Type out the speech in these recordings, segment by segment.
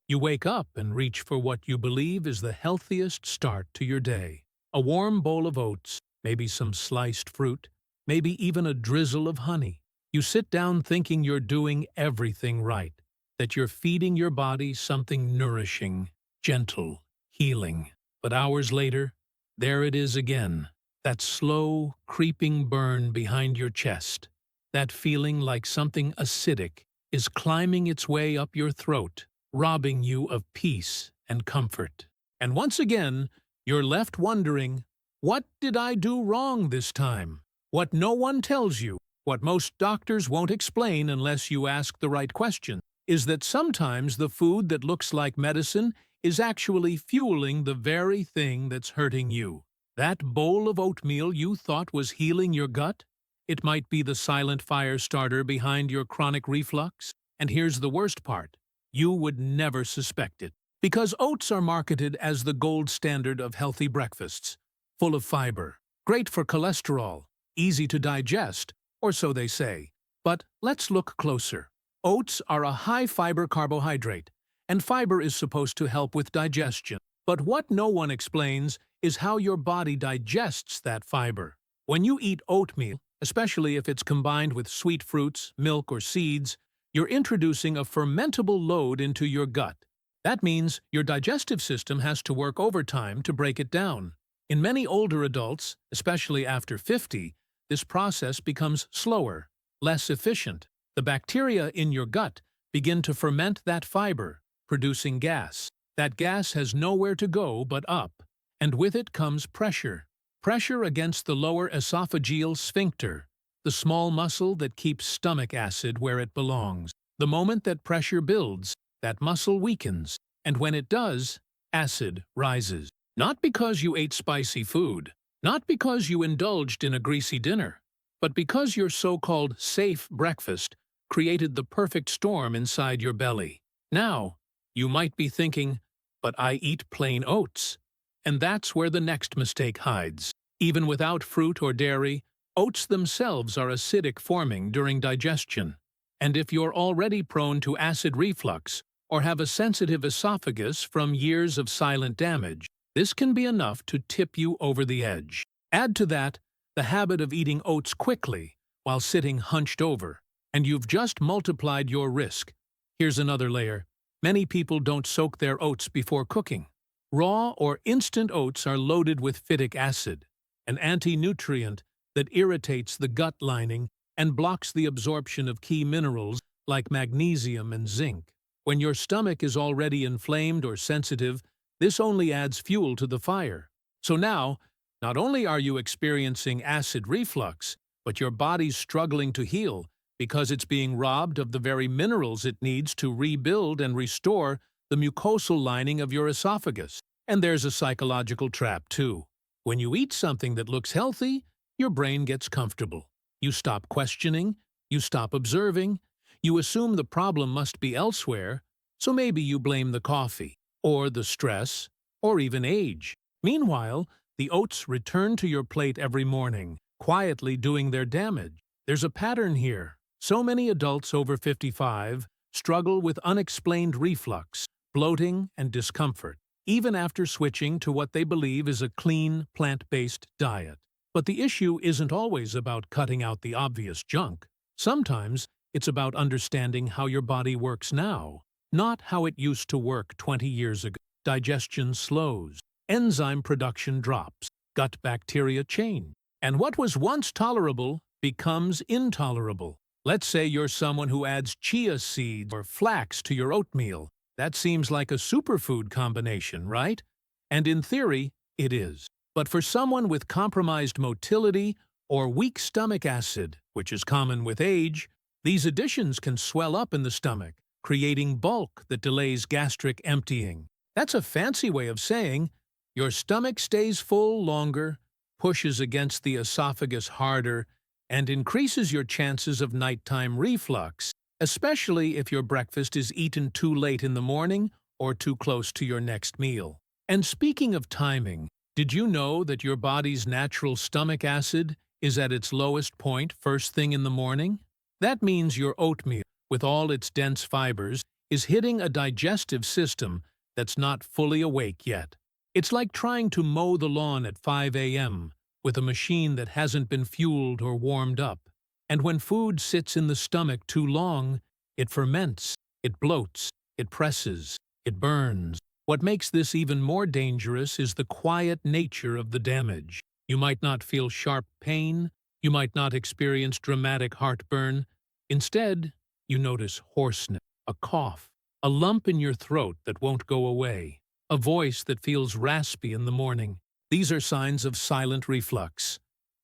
You wake up and reach for what you believe is the healthiest start to your day. A warm bowl of oats, maybe some sliced fruit, maybe even a drizzle of honey. You sit down thinking you're doing everything right, that you're feeding your body something nourishing, gentle, healing. But hours later, there it is again, that slow, creeping burn behind your chest, that feeling like something acidic is climbing its way up your throat, robbing you of peace and comfort. And once again, you're left wondering, what did I do wrong this time? What no one tells you, what most doctors won't explain unless you ask the right question, is that sometimes the food that looks like medicine is actually fueling the very thing that's hurting you. That bowl of oatmeal you thought was healing your gut? It might be the silent fire starter behind your chronic reflux. And here's the worst part. You would never suspect it. Because oats are marketed as the gold standard of healthy breakfasts, full of fiber, great for cholesterol, easy to digest, or so they say. But let's look closer. Oats are a high-fiber carbohydrate, and fiber is supposed to help with digestion. But what no one explains is how your body digests that fiber. When you eat oatmeal, especially if it's combined with sweet fruits, milk, or seeds, you're introducing a fermentable load into your gut. That means your digestive system has to work overtime to break it down. In many older adults, especially after 50, this process becomes slower, less efficient. The bacteria in your gut begin to ferment that fiber, producing gas. That gas has nowhere to go but up, and with it comes pressure. Pressure against the lower esophageal sphincter, the small muscle that keeps stomach acid where it belongs. The moment that pressure builds, that muscle weakens, and when it does, acid rises. Not because you ate spicy food, not because you indulged in a greasy dinner, but because your so-called safe breakfast created the perfect storm inside your belly. Now, you might be thinking, but I eat plain oats. And that's where the next mistake hides. Even without fruit or dairy, oats themselves are acidic forming during digestion. And if you're already prone to acid reflux or have a sensitive esophagus from years of silent damage, this can be enough to tip you over the edge. Add to that the habit of eating oats quickly while sitting hunched over, and you've just multiplied your risk. Here's another layer. Many people don't soak their oats before cooking. Raw or instant oats are loaded with phytic acid, an anti-nutrient that irritates the gut lining and blocks the absorption of key minerals like magnesium and zinc. When your stomach is already inflamed or sensitive, this only adds fuel to the fire. So now, not only are you experiencing acid reflux, but your body's struggling to heal because it's being robbed of the very minerals it needs to rebuild and restore the mucosal lining of your esophagus. And there's a psychological trap, too. When you eat something that looks healthy, your brain gets comfortable. You stop questioning, you stop observing, you assume the problem must be elsewhere, so maybe you blame the coffee, or the stress, or even age. Meanwhile, the oats return to your plate every morning, quietly doing their damage. There's a pattern here. So many adults over 55 struggle with unexplained reflux, bloating, and discomfort, even after switching to what they believe is a clean, plant-based diet. But the issue isn't always about cutting out the obvious junk. Sometimes it's about understanding how your body works now, not how it used to work 20 years ago. Digestion slows, enzyme production drops, gut bacteria change, and what was once tolerable becomes intolerable. Let's say you're someone who adds chia seeds or flax to your oatmeal. That seems like a superfood combination, right? And in theory, it is. But for someone with compromised motility or weak stomach acid, which is common with age, these additions can swell up in the stomach, creating bulk that delays gastric emptying. That's a fancy way of saying your stomach stays full longer, pushes against the esophagus harder, and increases your chances of nighttime reflux, especially if your breakfast is eaten too late in the morning or too close to your next meal. And speaking of timing, did you know that your body's natural stomach acid is at its lowest point first thing in the morning? That means your oatmeal, with all its dense fibers, is hitting a digestive system that's not fully awake yet. It's like trying to mow the lawn at 5 a.m. with a machine that hasn't been fueled or warmed up. And when food sits in the stomach too long, it ferments, it bloats, it presses, it burns. What makes this even more dangerous is the quiet nature of the damage. You might not feel sharp pain, you might not experience dramatic heartburn. Instead, you notice hoarseness, a cough, a lump in your throat that won't go away, a voice that feels raspy in the morning. These are signs of silent reflux,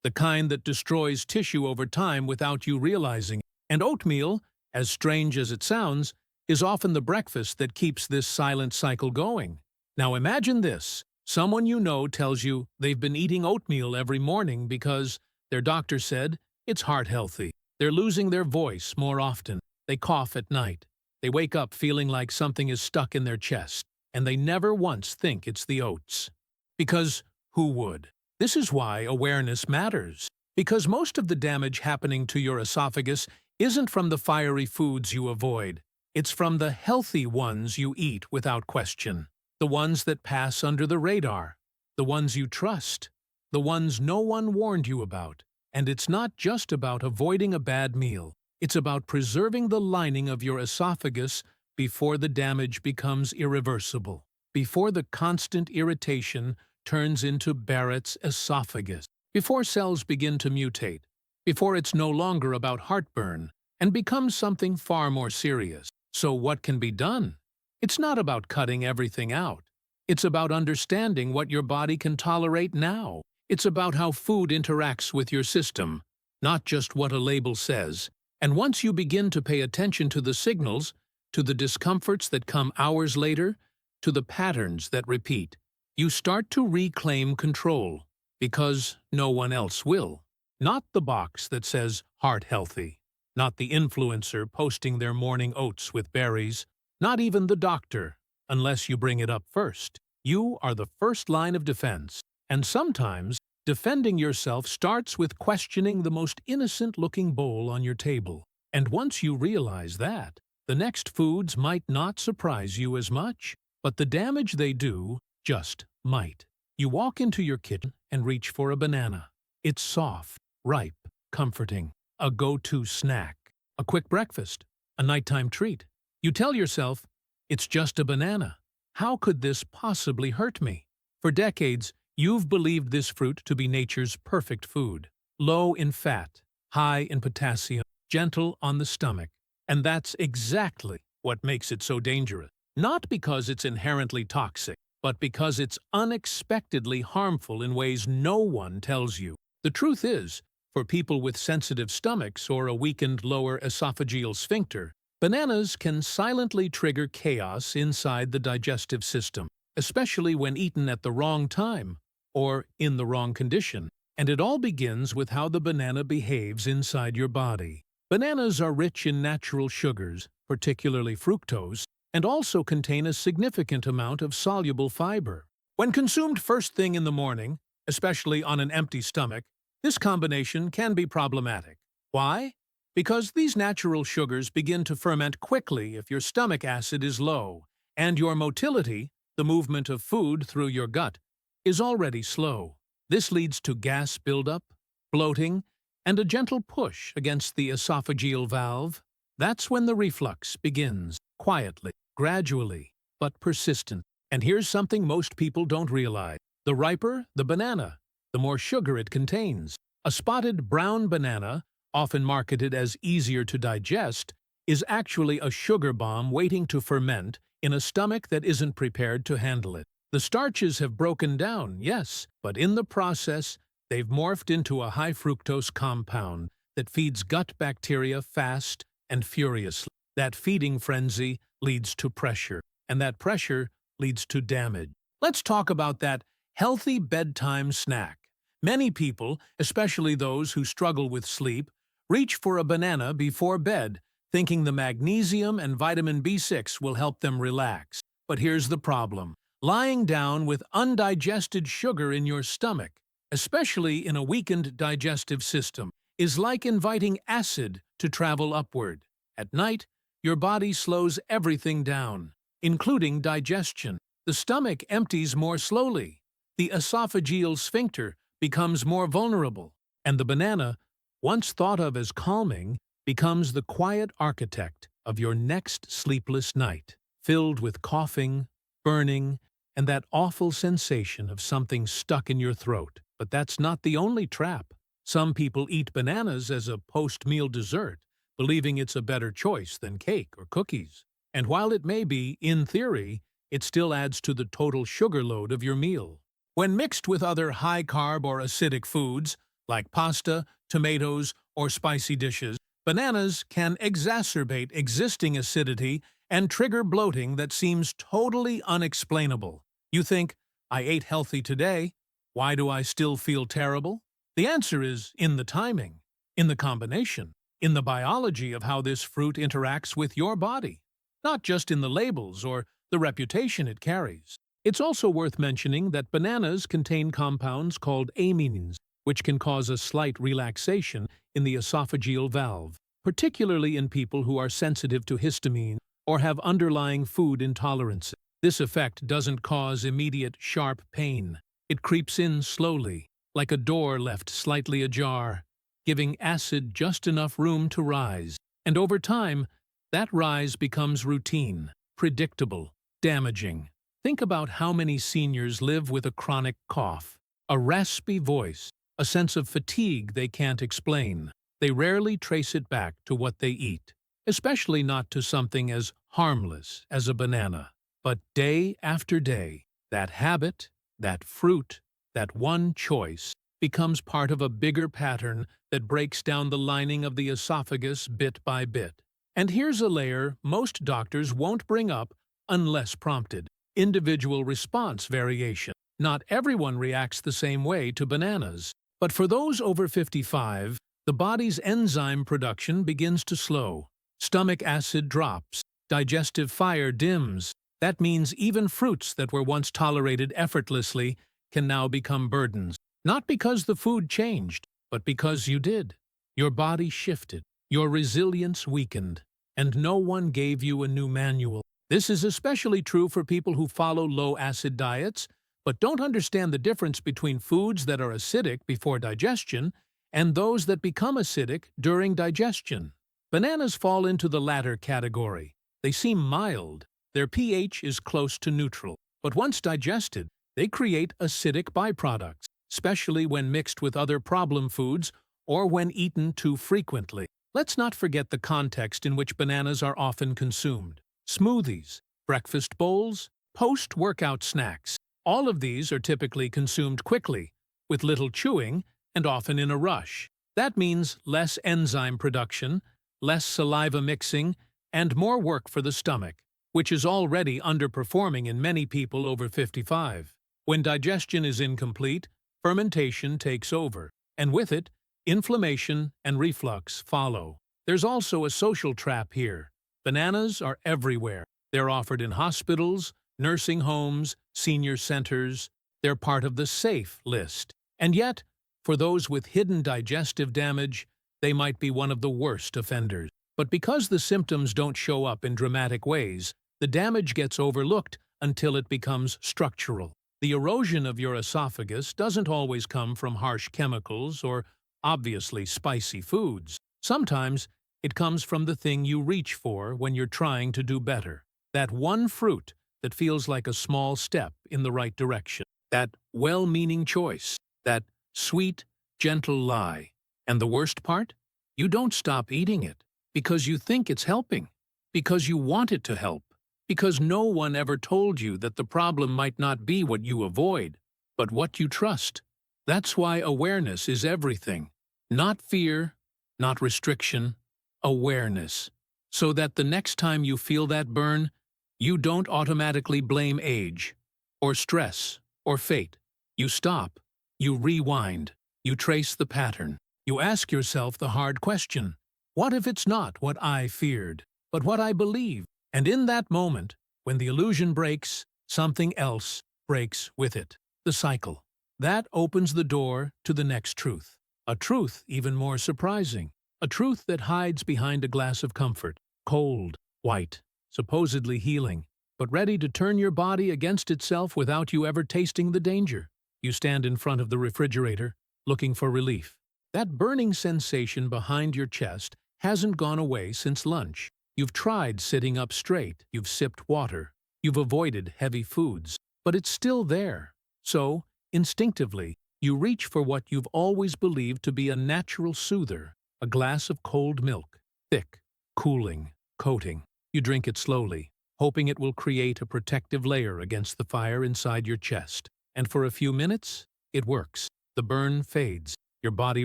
the kind that destroys tissue over time without you realizing it. And oatmeal, as strange as it sounds, is often the breakfast that keeps this silent cycle going. Now imagine this. Someone you know tells you they've been eating oatmeal every morning because their doctor said it's heart healthy. They're losing their voice more often. They cough at night. They wake up feeling like something is stuck in their chest, and they never once think it's the oats. Because who would? This is why awareness matters. Because most of the damage happening to your esophagus isn't from the fiery foods you avoid. It's from the healthy ones you eat without question. The ones that pass under the radar. The ones you trust. The ones no one warned you about. And it's not just about avoiding a bad meal. It's about preserving the lining of your esophagus before the damage becomes irreversible. Before the constant irritation turns into Barrett's esophagus. Before cells begin to mutate. Before it's no longer about heartburn and becomes something far more serious. So what can be done? It's not about cutting everything out. It's about understanding what your body can tolerate now. It's about how food interacts with your system, not just what a label says. And once you begin to pay attention to the signals, to the discomforts that come hours later, to the patterns that repeat, you start to reclaim control, because no one else will. Not the box that says heart healthy, not the influencer posting their morning oats with berries, not even the doctor, unless you bring it up first. You are the first line of defense, and sometimes defending yourself starts with questioning the most innocent-looking bowl on your table. And once you realize that, the next foods might not surprise you as much, but the damage they do just might. You walk into your kitchen and reach for a banana. It's soft, ripe, comforting, a go-to snack, a quick breakfast, a nighttime treat. You tell yourself, it's just a banana. How could this possibly hurt me? For decades, you've believed this fruit to be nature's perfect food. Low in fat, high in potassium, gentle on the stomach. And that's exactly what makes it so dangerous. Not because it's inherently toxic, but because it's unexpectedly harmful in ways no one tells you. The truth is, for people with sensitive stomachs or a weakened lower esophageal sphincter, bananas can silently trigger chaos inside the digestive system, especially when eaten at the wrong time or in the wrong condition. And it all begins with how the banana behaves inside your body. Bananas are rich in natural sugars, particularly fructose, and also contain a significant amount of soluble fiber. When consumed first thing in the morning, especially on an empty stomach, this combination can be problematic. Why? Because these natural sugars begin to ferment quickly if your stomach acid is low, and your motility, the movement of food through your gut, is already slow. This leads to gas buildup, bloating, and a gentle push against the esophageal valve. That's when the reflux begins, quietly, gradually, but persistent. And here's something most people don't realize. The riper the banana, the more sugar it contains. A spotted brown banana, often marketed as easier to digest, is actually a sugar bomb waiting to ferment in a stomach that isn't prepared to handle it. The starches have broken down, yes, but in the process, they've morphed into a high-fructose compound that feeds gut bacteria fast and furiously. That feeding frenzy leads to pressure, and that pressure leads to damage. Let's talk about that healthy bedtime snack. Many people, especially those who struggle with sleep, reach for a banana before bed, thinking the magnesium and vitamin B6 will help them relax. But here's the problem. Lying down with undigested sugar in your stomach, especially in a weakened digestive system, is like inviting acid to travel upward. At night, your body slows everything down, including digestion. The stomach empties more slowly, the esophageal sphincter becomes more vulnerable, and the banana, once thought of as calming, becomes the quiet architect of your next sleepless night, filled with coughing, burning, and that awful sensation of something stuck in your throat. But that's not the only trap. Some people eat bananas as a post-meal dessert, believing it's a better choice than cake or cookies. And while it may be, in theory, it still adds to the total sugar load of your meal. When mixed with other high-carb or acidic foods, like pasta, tomatoes, or spicy dishes, bananas can exacerbate existing acidity and trigger bloating that seems totally unexplainable. You think, I ate healthy today, why do I still feel terrible? The answer is in the timing, in the combination, in the biology of how this fruit interacts with your body, not just in the labels or the reputation it carries. It's also worth mentioning that bananas contain compounds called amines, which can cause a slight relaxation in the esophageal valve, particularly in people who are sensitive to histamine or have underlying food intolerances. This effect doesn't cause immediate, sharp pain. It creeps in slowly, like a door left slightly ajar, giving acid just enough room to rise. And over time, that rise becomes routine, predictable, damaging. Think about how many seniors live with a chronic cough, a raspy voice, a sense of fatigue they can't explain. They rarely trace it back to what they eat, especially not to something as harmless as a banana. But day after day, that habit, that fruit, that one choice, becomes part of a bigger pattern that breaks down the lining of the esophagus bit by bit. And here's a layer most doctors won't bring up unless prompted: individual response variation. Not everyone reacts the same way to bananas. But for those over 55, the body's enzyme production begins to slow. Stomach acid drops. Digestive fire dims. That means even fruits that were once tolerated effortlessly can now become burdens. Not because the food changed, but because you did. Your body shifted. Your resilience weakened. And no one gave you a new manual. This is especially true for people who follow low-acid diets, but don't understand the difference between foods that are acidic before digestion and those that become acidic during digestion. Bananas fall into the latter category. They seem mild. Their pH is close to neutral. But once digested, they create acidic byproducts, especially when mixed with other problem foods or when eaten too frequently. Let's not forget the context in which bananas are often consumed. Smoothies, breakfast bowls, post-workout snacks. All of these are typically consumed quickly, with little chewing, and often in a rush. That means less enzyme production, less saliva mixing, and more work for the stomach, which is already underperforming in many people over 55. When digestion is incomplete, fermentation takes over, and with it, inflammation and reflux follow. There's also a social trap here. Bananas are everywhere. They're offered in hospitals, nursing homes, senior centers. They're part of the safe list. And yet, for those with hidden digestive damage, they might be one of the worst offenders. But because the symptoms don't show up in dramatic ways, the damage gets overlooked until it becomes structural. The erosion of your esophagus doesn't always come from harsh chemicals or obviously spicy foods. Sometimes it comes from the thing you reach for when you're trying to do better. That one fruit that feels like a small step in the right direction. That well-meaning choice. That sweet, gentle lie. And the worst part? You don't stop eating it because you think it's helping, because you want it to help, because no one ever told you that the problem might not be what you avoid, but what you trust. That's why awareness is everything. Not fear, not restriction, awareness. So that the next time you feel that burn, you don't automatically blame age, or stress, or fate. You stop, you rewind, you trace the pattern. You ask yourself the hard question: what if it's not what I feared, but what I believe? And in that moment, when the illusion breaks, something else breaks with it. The cycle. That opens the door to the next truth. A truth even more surprising. A truth that hides behind a glass of comfort. Cold, white, supposedly healing, but ready to turn your body against itself without you ever tasting the danger. You stand in front of the refrigerator, looking for relief. That burning sensation behind your chest hasn't gone away since lunch. You've tried sitting up straight, you've sipped water, you've avoided heavy foods, but it's still there. So, instinctively, you reach for what you've always believed to be a natural soother, a glass of cold milk, thick, cooling, coating. You drink it slowly, hoping it will create a protective layer against the fire inside your chest. And for a few minutes, it works. The burn fades, your body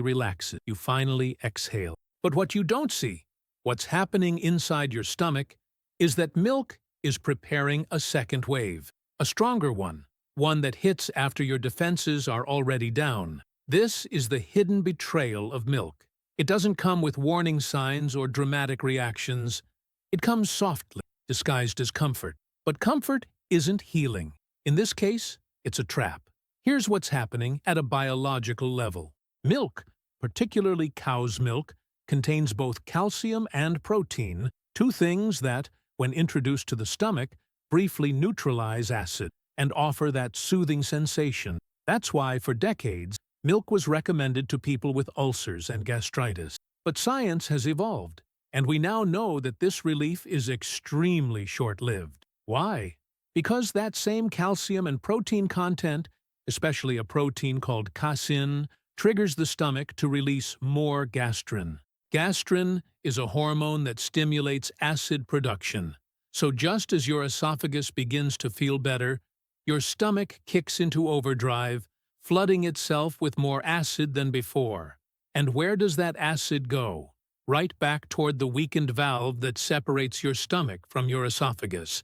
relaxes, you finally exhale. But what you don't see, what's happening inside your stomach, is that milk is preparing a second wave, a stronger one that hits after your defenses are already down. This is the hidden betrayal of milk. It doesn't come with warning signs or dramatic reactions. It comes softly, disguised as comfort. But comfort isn't healing. In this case, it's a trap. Here's what's happening at a biological level. Milk, particularly cow's milk, contains both calcium and protein, two things that, when introduced to the stomach, briefly neutralize acid and offer that soothing sensation. That's why, for decades, milk was recommended to people with ulcers and gastritis. But science has evolved, and we now know that this relief is extremely short-lived. Why? Because that same calcium and protein content, especially a protein called casein, triggers the stomach to release more gastrin. Gastrin is a hormone that stimulates acid production. So just as your esophagus begins to feel better, your stomach kicks into overdrive, flooding itself with more acid than before. And where does that acid go? Right back toward the weakened valve that separates your stomach from your esophagus.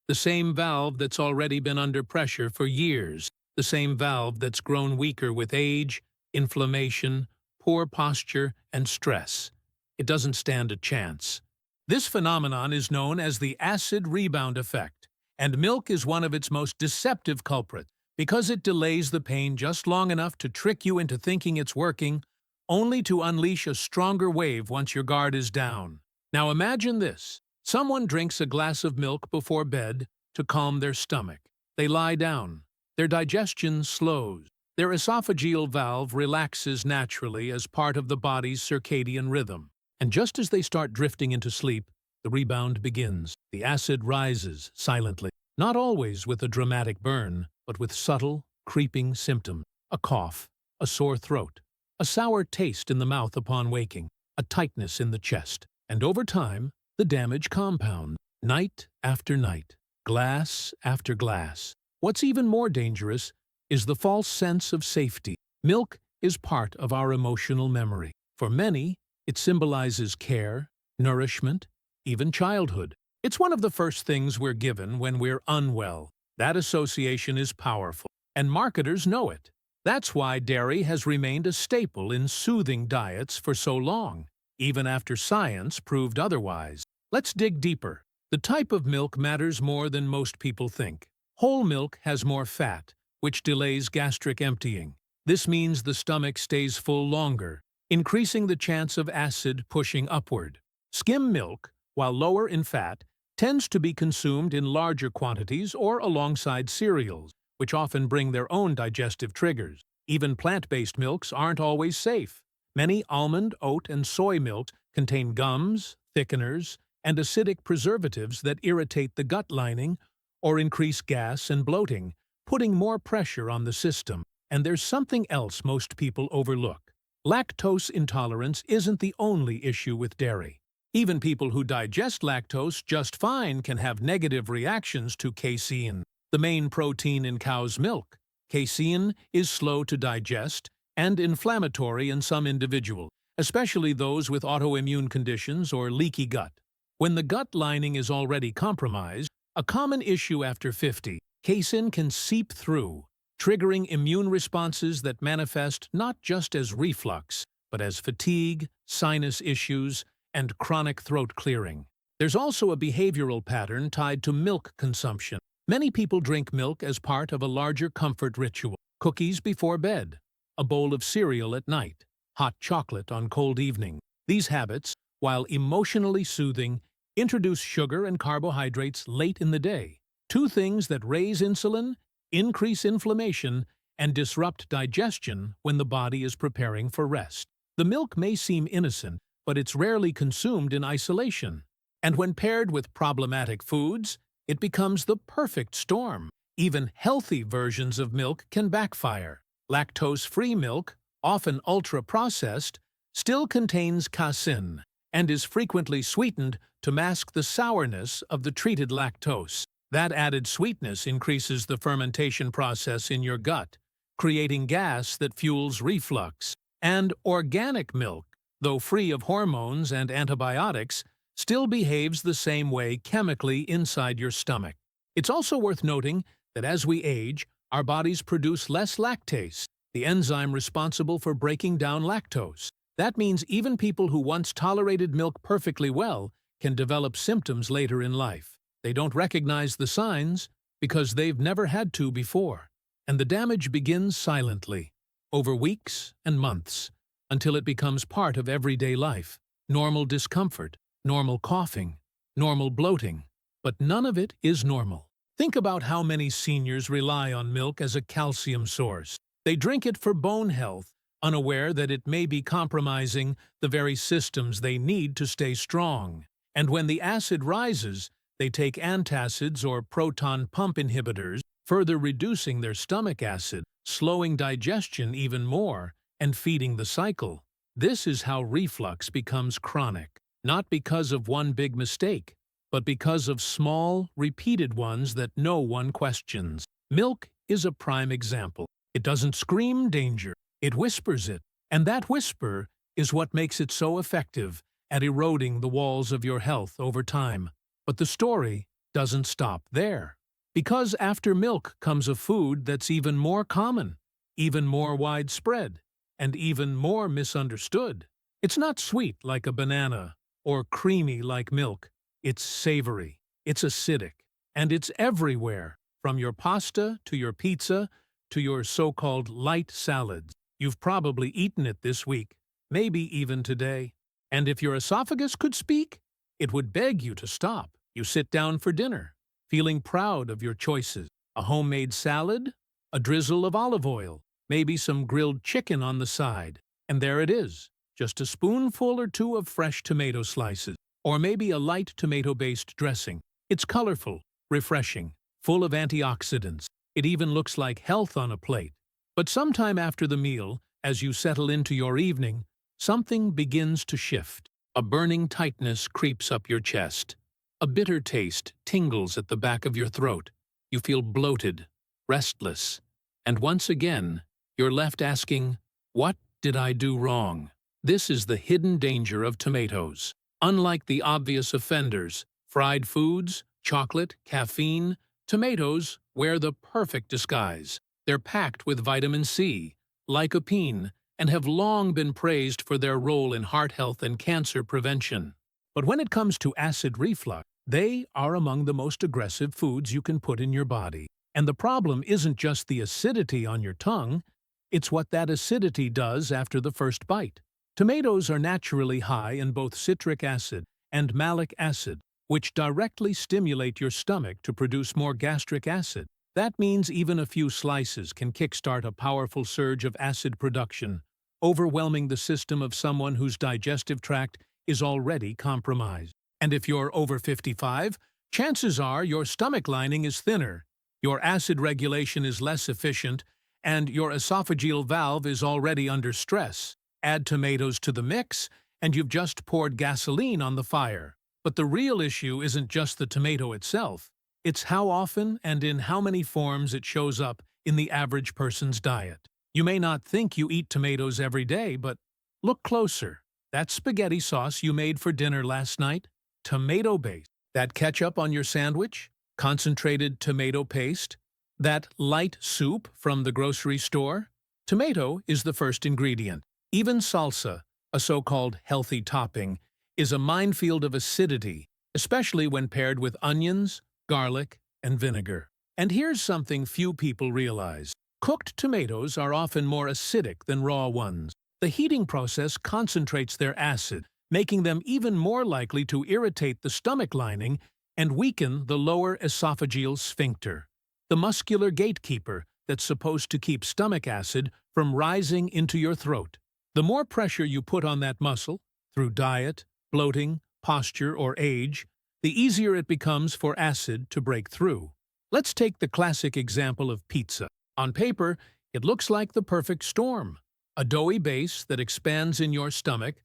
The same valve that's already been under pressure for years. The same valve that's grown weaker with age, inflammation, poor posture, and stress. It doesn't stand a chance. This phenomenon is known as the acid rebound effect, and milk is one of its most deceptive culprits because it delays the pain just long enough to trick you into thinking it's working, only to unleash a stronger wave once your guard is down. Now imagine this. Someone drinks a glass of milk before bed to calm their stomach. They lie down. Their digestion slows. Their esophageal valve relaxes naturally as part of the body's circadian rhythm. And just as they start drifting into sleep, the rebound begins. The acid rises silently, not always with a dramatic burn, but with subtle, creeping symptoms. A cough, a sore throat, a sour taste in the mouth upon waking, a tightness in the chest. And over time, the damage compounds, night after night, glass after glass. What's even more dangerous is the false sense of safety. Milk is part of our emotional memory. For many, it symbolizes care, nourishment, even childhood. It's one of the first things we're given when we're unwell. That association is powerful, and marketers know it. That's why dairy has remained a staple in soothing diets for so long, even after science proved otherwise. Let's dig deeper. The type of milk matters more than most people think. Whole milk has more fat, which delays gastric emptying. This means the stomach stays full longer, increasing the chance of acid pushing upward. Skim milk, while lower in fat, tends to be consumed in larger quantities or alongside cereals, which often bring their own digestive triggers. Even plant-based milks aren't always safe. Many almond, oat, and soy milks contain gums, thickeners, and acidic preservatives that irritate the gut lining or increase gas and bloating, putting more pressure on the system. And there's something else most people overlook. Lactose intolerance isn't the only issue with dairy. Even people who digest lactose just fine can have negative reactions to casein, the main protein in cow's milk. Casein is slow to digest and inflammatory in some individuals, especially those with autoimmune conditions or leaky gut. When the gut lining is already compromised, a common issue after 50, casein can seep through, triggering immune responses that manifest not just as reflux, but as fatigue, sinus issues, and chronic throat clearing. There's also a behavioral pattern tied to milk consumption. Many people drink milk as part of a larger comfort ritual. Cookies before bed, a bowl of cereal at night, hot chocolate on cold evenings. These habits, while emotionally soothing, Introduce sugar and carbohydrates late in the day, two things that raise insulin, increase inflammation, and disrupt digestion when the body is preparing for rest. The milk may seem innocent, but it's rarely consumed in isolation. And when paired with problematic foods, it becomes the perfect storm. Even healthy versions of milk can backfire. Lactose-free milk, often ultra-processed, still contains casein and is frequently sweetened to mask the sourness of the treated lactose. That added sweetness increases the fermentation process in your gut, creating gas that fuels reflux. And organic milk, though free of hormones and antibiotics, still behaves the same way chemically inside your stomach. It's also worth noting that as we age, our bodies produce less lactase, the enzyme responsible for breaking down lactose. That means even people who once tolerated milk perfectly well can develop symptoms later in life. They don't recognize the signs because they've never had to before. And the damage begins silently, over weeks and months, until it becomes part of everyday life. Normal discomfort, normal coughing, normal bloating, but none of it is normal. Think about how many seniors rely on milk as a calcium source. They drink it for bone health, unaware that it may be compromising the very systems they need to stay strong. And when the acid rises, they take antacids or proton pump inhibitors, further reducing their stomach acid, slowing digestion even more, and feeding the cycle. This is how reflux becomes chronic, not because of one big mistake, but because of small, repeated ones that no one questions. Milk is a prime example. It doesn't scream danger, it whispers it, and that whisper is what makes it so effective at eroding the walls of your health over time. But the story doesn't stop there. Because after milk comes a food that's even more common, even more widespread, and even more misunderstood. It's not sweet like a banana or creamy like milk. It's savory, it's acidic, and it's everywhere, from your pasta to your pizza to your so-called light salads. You've probably eaten it this week, maybe even today. And if your esophagus could speak, it would beg you to stop. You sit down for dinner, feeling proud of your choices. A homemade salad, a drizzle of olive oil, maybe some grilled chicken on the side. And there it is, just a spoonful or two of fresh tomato slices, or maybe a light tomato-based dressing. It's colorful, refreshing, full of antioxidants. It even looks like health on a plate. But sometime after the meal, as you settle into your evening, something begins to shift. A burning tightness creeps up your chest. A bitter taste tingles at the back of your throat. You feel bloated, restless, and once again, you're left asking, what did I do wrong? This is the hidden danger of tomatoes. Unlike the obvious offenders, fried foods, chocolate, caffeine, tomatoes wear the perfect disguise. They're packed with vitamin C, lycopene, and have long been praised for their role in heart health and cancer prevention. But when it comes to acid reflux, they are among the most aggressive foods you can put in your body. And the problem isn't just the acidity on your tongue, it's what that acidity does after the first bite. Tomatoes are naturally high in both citric acid and malic acid, which directly stimulate your stomach to produce more gastric acid. That means even a few slices can kickstart a powerful surge of acid production, overwhelming the system of someone whose digestive tract is already compromised. And if you're over 55, chances are your stomach lining is thinner, your acid regulation is less efficient, and your esophageal valve is already under stress. Add tomatoes to the mix, and you've just poured gasoline on the fire. But the real issue isn't just the tomato itself. It's how often and in how many forms it shows up in the average person's diet. You may not think you eat tomatoes every day, but look closer. That spaghetti sauce you made for dinner last night? Tomato-based. That ketchup on your sandwich? Concentrated tomato paste? That light soup from the grocery store? Tomato is the first ingredient. Even salsa, a so-called healthy topping, is a minefield of acidity, especially when paired with onions, garlic, and vinegar. And here's something few people realize. Cooked tomatoes are often more acidic than raw ones. The heating process concentrates their acid, making them even more likely to irritate the stomach lining and weaken the lower esophageal sphincter, the muscular gatekeeper that's supposed to keep stomach acid from rising into your throat. The more pressure you put on that muscle, through diet, bloating, posture, or age, the easier it becomes for acid to break through. Let's take the classic example of pizza. On paper, it looks like the perfect storm. A doughy base that expands in your stomach,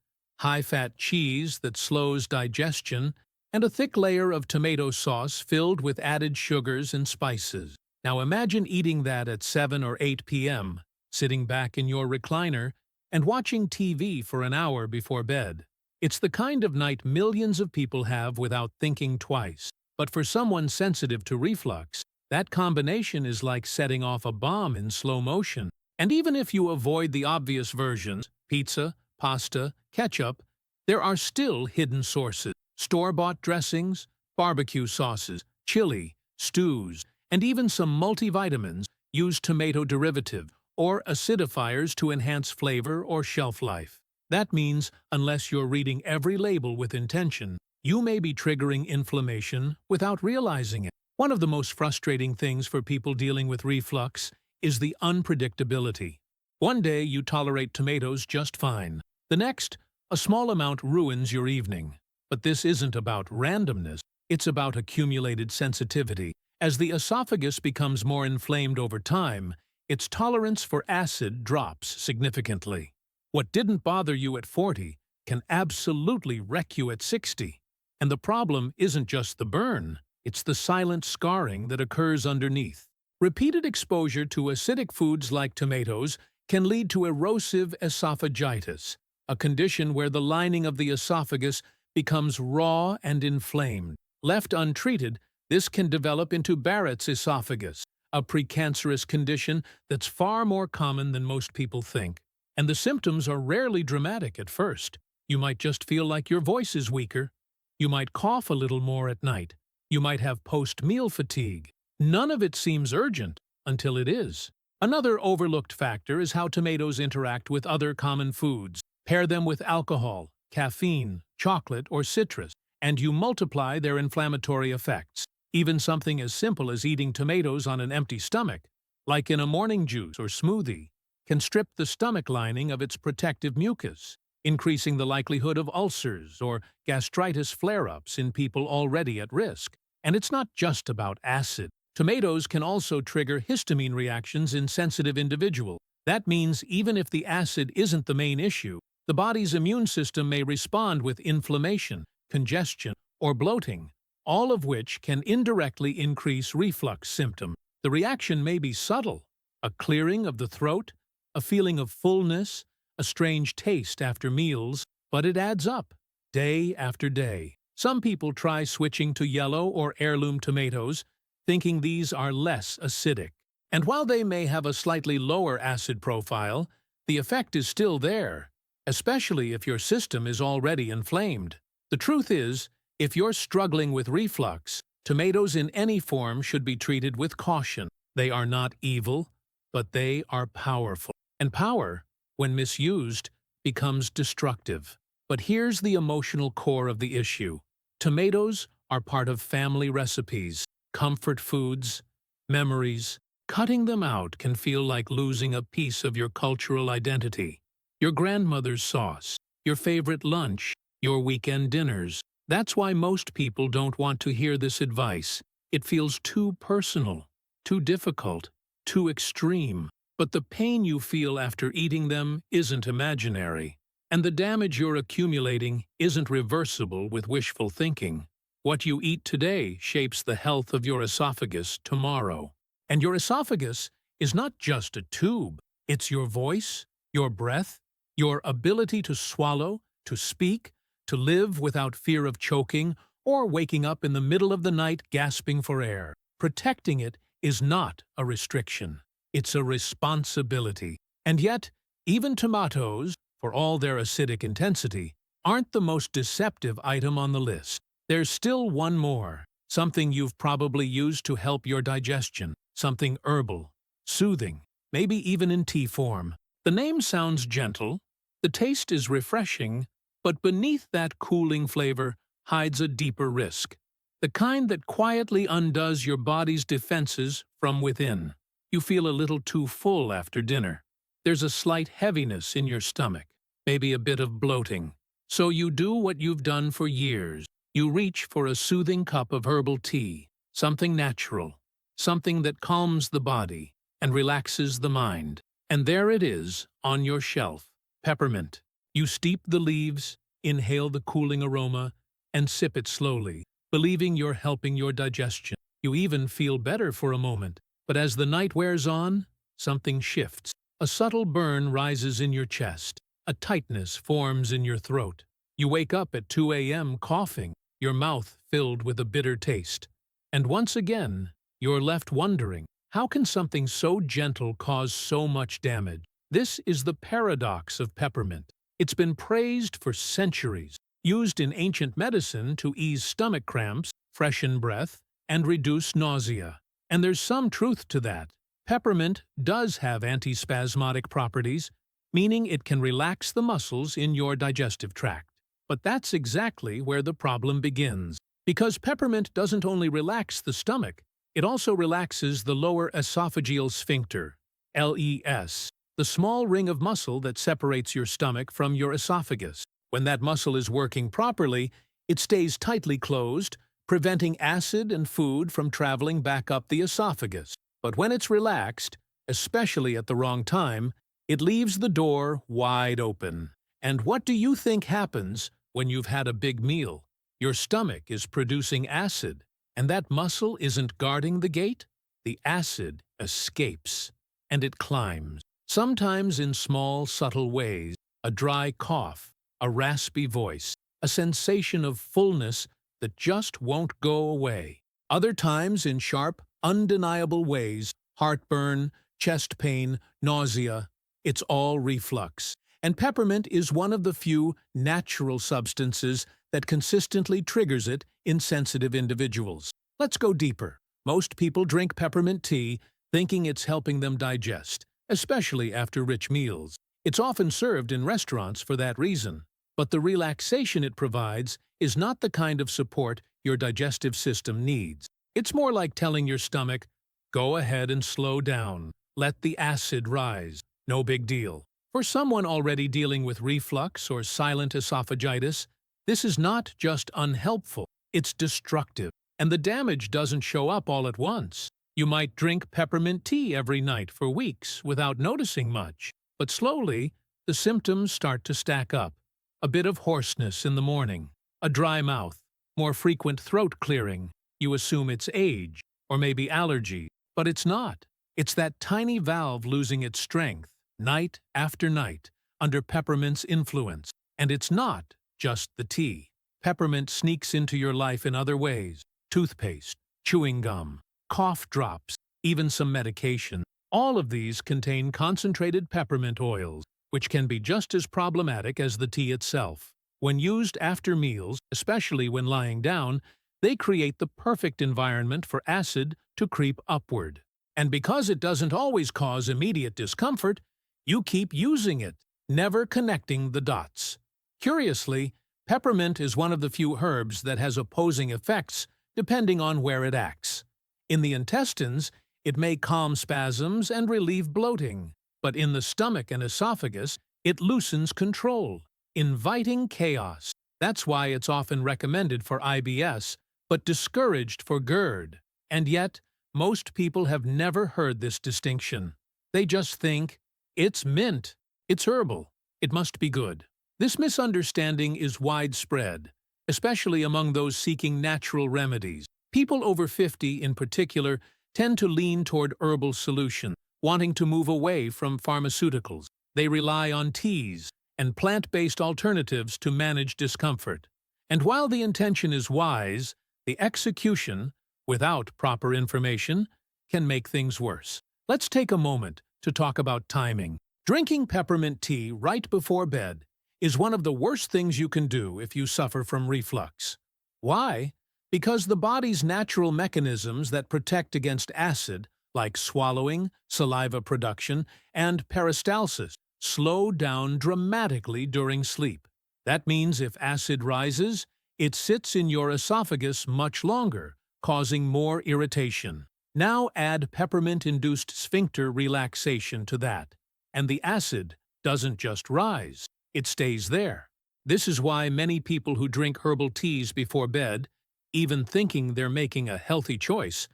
high-fat cheese that slows digestion, and a thick layer of tomato sauce filled with added sugars and spices. Now imagine eating that at 7 or 8 p.m., sitting back in your recliner and watching TV for an hour before bed. It's the kind of night millions of people have without thinking twice. But for someone sensitive to reflux, that combination is like setting off a bomb in slow motion. And even if you avoid the obvious versions, pizza, pasta, ketchup, there are still hidden sources. Store-bought dressings, barbecue sauces, chili, stews, and even some multivitamins use tomato derivative or acidifiers to enhance flavor or shelf life. That means, unless you're reading every label with intention, you may be triggering inflammation without realizing it. One of the most frustrating things for people dealing with reflux is the unpredictability. One day you tolerate tomatoes just fine. The next, a small amount ruins your evening. But this isn't about randomness, it's about accumulated sensitivity. As the esophagus becomes more inflamed over time, its tolerance for acid drops significantly. What didn't bother you at 40 can absolutely wreck you at 60. And the problem isn't just the burn, it's the silent scarring that occurs underneath. Repeated exposure to acidic foods like tomatoes can lead to erosive esophagitis, a condition where the lining of the esophagus becomes raw and inflamed. Left untreated, this can develop into Barrett's esophagus, a precancerous condition that's far more common than most people think. And the symptoms are rarely dramatic at first. You might just feel like your voice is weaker. You might cough a little more at night. You might have post-meal fatigue. None of it seems urgent until it is. Another overlooked factor is how tomatoes interact with other common foods. Pair them with alcohol, caffeine, chocolate, or citrus, and you multiply their inflammatory effects. Even something as simple as eating tomatoes on an empty stomach, like in a morning juice or smoothie, can strip the stomach lining of its protective mucus, increasing the likelihood of ulcers or gastritis flare-ups in people already at risk. And it's not just about acid. Tomatoes can also trigger histamine reactions in sensitive individuals. That means even if the acid isn't the main issue, the body's immune system may respond with inflammation, congestion, or bloating, all of which can indirectly increase reflux symptoms. The reaction may be subtle, a clearing of the throat, a feeling of fullness, a strange taste after meals, but it adds up, day after day. Some people try switching to yellow or heirloom tomatoes, thinking these are less acidic. And while they may have a slightly lower acid profile, the effect is still there, especially if your system is already inflamed. The truth is, if you're struggling with reflux, tomatoes in any form should be treated with caution. They are not evil, but they are powerful. And power, when misused, becomes destructive. But here's the emotional core of the issue. Tomatoes are part of family recipes, comfort foods, memories. Cutting them out can feel like losing a piece of your cultural identity. Your grandmother's sauce, your favorite lunch, your weekend dinners. That's why most people don't want to hear this advice. It feels too personal, too difficult, too extreme. But the pain you feel after eating them isn't imaginary. And the damage you're accumulating isn't reversible with wishful thinking. What you eat today shapes the health of your esophagus tomorrow. And your esophagus is not just a tube. It's your voice, your breath, your ability to swallow, to speak, to live without fear of choking or waking up in the middle of the night gasping for air. Protecting it is not a restriction. It's a responsibility. And yet, even tomatoes, for all their acidic intensity, aren't the most deceptive item on the list. There's still one more, something you've probably used to help your digestion, something herbal, soothing, maybe even in tea form. The name sounds gentle, the taste is refreshing, But beneath that cooling flavor hides a deeper risk, the kind that quietly undoes your body's defenses from within. You feel a little too full after dinner. There's a slight heaviness in your stomach, maybe a bit of bloating. So you do what you've done for years. You reach for a soothing cup of herbal tea, something natural, something that calms the body and relaxes the mind. And there it is, on your shelf, peppermint. You steep the leaves, inhale the cooling aroma, and sip it slowly, believing you're helping your digestion. You even feel better for a moment. But as the night wears on, something shifts. A subtle burn rises in your chest. A tightness forms in your throat. You wake up at 2 a.m. coughing, your mouth filled with a bitter taste. And once again, you're left wondering, how can something so gentle cause so much damage? This is the paradox of peppermint. It's been praised for centuries, used in ancient medicine to ease stomach cramps, freshen breath, and reduce nausea. And there's some truth to that. Peppermint does have antispasmodic properties, meaning it can relax the muscles in your digestive tract. But that's exactly where the problem begins. Because peppermint doesn't only relax the stomach, it also relaxes the lower esophageal sphincter, LES, the small ring of muscle that separates your stomach from your esophagus. When that muscle is working properly, it stays tightly closed, preventing acid and food from traveling back up the esophagus. But when it's relaxed, especially at the wrong time, it leaves the door wide open. And what do you think happens when you've had a big meal? Your stomach is producing acid, and that muscle isn't guarding the gate? The acid escapes, and it climbs. Sometimes in small, subtle ways, a dry cough, a raspy voice, a sensation of fullness that just won't go away. Other times in sharp, undeniable ways, heartburn, chest pain, nausea, it's all reflux. And peppermint is one of the few natural substances that consistently triggers it in sensitive individuals. Let's go deeper. Most people drink peppermint tea thinking it's helping them digest, especially after rich meals. It's often served in restaurants for that reason. But the relaxation it provides is not the kind of support your digestive system needs. It's more like telling your stomach, go ahead and slow down. Let the acid rise. No big deal. For someone already dealing with reflux or silent esophagitis, this is not just unhelpful, it's destructive. And the damage doesn't show up all at once. You might drink peppermint tea every night for weeks without noticing much. But slowly, the symptoms start to stack up. A bit of hoarseness in the morning, a dry mouth, more frequent throat clearing. You assume it's age, or maybe allergy, but it's not. It's that tiny valve losing its strength, night after night, under peppermint's influence. And it's not just the tea. Peppermint sneaks into your life in other ways. Toothpaste, chewing gum, cough drops, even some medication. All of these contain concentrated peppermint oils, which can be just as problematic as the tea itself. When used after meals, especially when lying down, they create the perfect environment for acid to creep upward. And because it doesn't always cause immediate discomfort, you keep using it, never connecting the dots. Curiously, peppermint is one of the few herbs that has opposing effects depending on where it acts. In the intestines, it may calm spasms and relieve bloating, but in the stomach and esophagus, it loosens control, inviting chaos. That's why it's often recommended for IBS, but discouraged for GERD. And yet, most people have never heard this distinction. They just think, it's mint, it's herbal, it must be good. This misunderstanding is widespread, especially among those seeking natural remedies. People over 50 in particular tend to lean toward herbal solutions, wanting to move away from pharmaceuticals. They rely on teas and plant-based alternatives to manage discomfort. And while the intention is wise, the execution, without proper information, can make things worse. Let's take a moment to talk about timing. Drinking peppermint tea right before bed is one of the worst things you can do if you suffer from reflux. Why? Because the body's natural mechanisms that protect against acid, like swallowing, saliva production, and peristalsis, slow down dramatically during sleep. That means if acid rises, it sits in your esophagus much longer, causing more irritation. Now add peppermint-induced sphincter relaxation to that, and the acid doesn't just rise, it stays there. This is why many people who drink herbal teas before bed, even thinking they're making a healthy choice,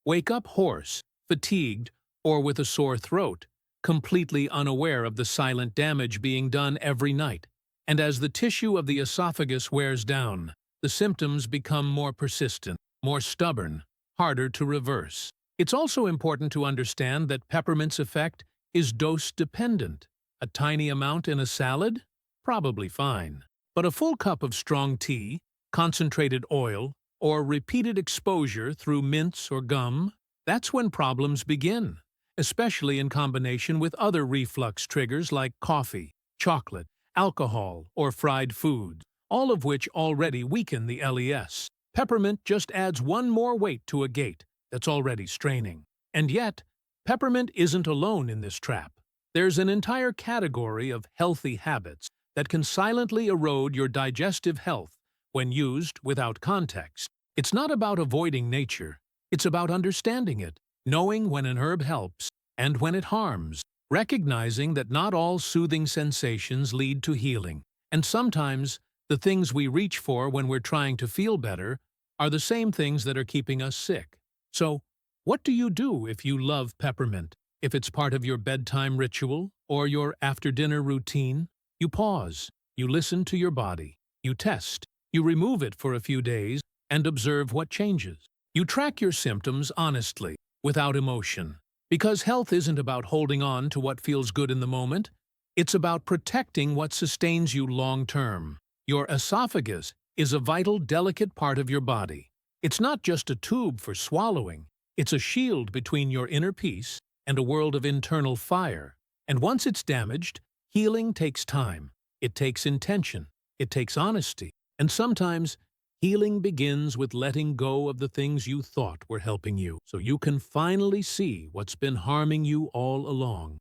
wake up hoarse, fatigued, or with a sore throat, completely unaware of the silent damage being done every night. And as the tissue of the esophagus wears down, the symptoms become more persistent, more stubborn, harder to reverse. It's also important to understand that peppermint's effect is dose-dependent. A tiny amount in a salad? Probably fine. But a full cup of strong tea, concentrated oil, or repeated exposure through mints or gum, that's when problems begin, especially in combination with other reflux triggers like coffee, chocolate, alcohol, or fried foods, all of which already weaken the LES. Peppermint just adds one more weight to a gate that's already straining. And yet, peppermint isn't alone in this trap. There's an entire category of healthy habits that can silently erode your digestive health when used without context. It's not about avoiding nature, it's about understanding it, knowing when an herb helps and when it harms, recognizing that not all soothing sensations lead to healing, and sometimes the things we reach for when we're trying to feel better are the same things that are keeping us sick. So, what do you do if you love peppermint? If it's part of your bedtime ritual or your after-dinner routine? You pause, you listen to your body, you test, you remove it for a few days and observe what changes. You track your symptoms honestly, without emotion. Because health isn't about holding on to what feels good in the moment, it's about protecting what sustains you long-term. Your esophagus is a vital, delicate part of your body. It's not just a tube for swallowing, it's a shield between your inner peace and a world of internal fire. And once it's damaged, healing takes time. It takes intention. It takes honesty. And sometimes, healing begins with letting go of the things you thought were helping you, so you can finally see what's been harming you all along.